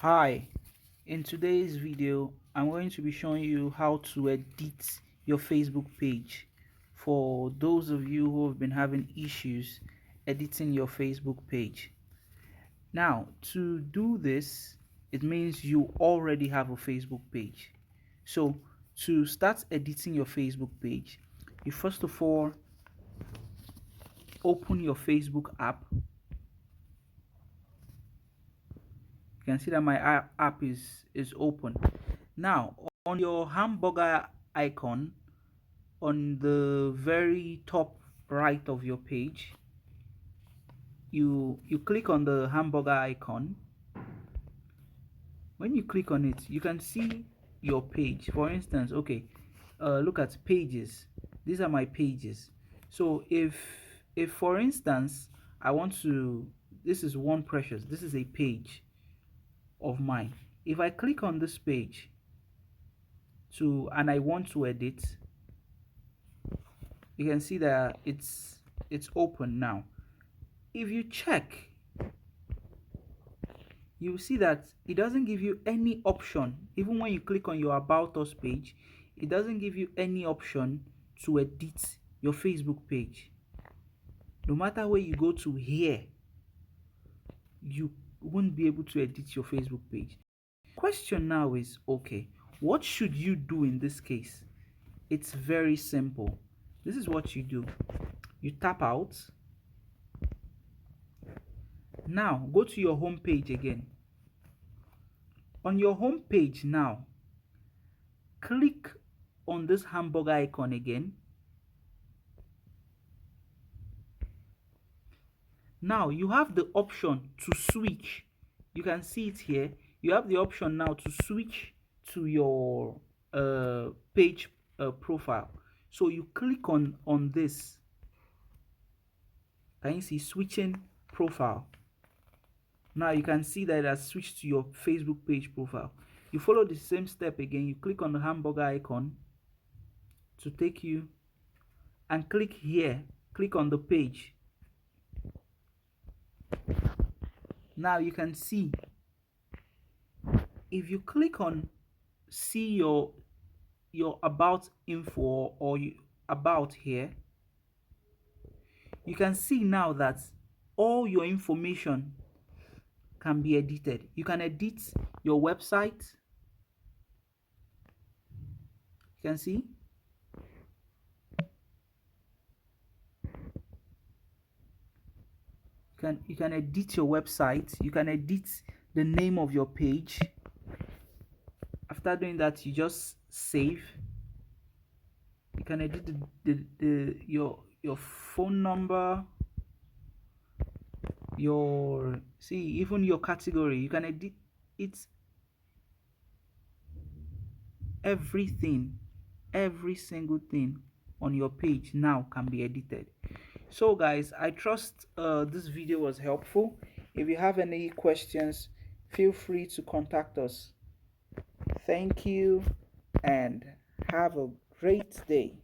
Hi, in today's video I'm going to be showing you how to edit your Facebook page for those of you who have been having issues editing your Facebook page. Now, to do this, it means you already have a Facebook page. So to start editing your Facebook page, you first of all open your Facebook app. You can see that my app is open. Now, on your hamburger icon on the very top right of your page, you click on the hamburger icon. When you click on it, you can see your page. For instance, okay, look at pages. These are my pages. So if for instance I want to, this is One Precious, this is a page of mine. If I click on this page and I want to edit, you can see that it's open now. If you check, you see that it doesn't give you any option. Even when you click on your About Us page, it doesn't give you any option to edit your Facebook page. No matter where you go to here, you won't be able to edit your Facebook page. Question now is, okay, what should you do in this case? It's very simple. This is what you do. You tap out. Now go to your home page again. On your home page now, click on this hamburger icon again. Now you have the option to switch. You can see it here. You have the option now to switch to your page profile. So you click on this. Can you see switching profile? Now you can see that it has switched to your Facebook page profile. You follow the same step again. You click on the hamburger icon to take you, and click here. Click on the page. Now you can see, if you click on see your about info or about here, you can see now that all your information can be edited. You can edit your website. You can see you can edit your website. You can edit the name of your page. After doing that, you just save. You can edit your phone number, your even your category. You can edit it. Everything, every single thing on your page now can be edited. So guys, I trust this video was helpful. If you have any questions, feel free to contact us. Thank you and have a great day.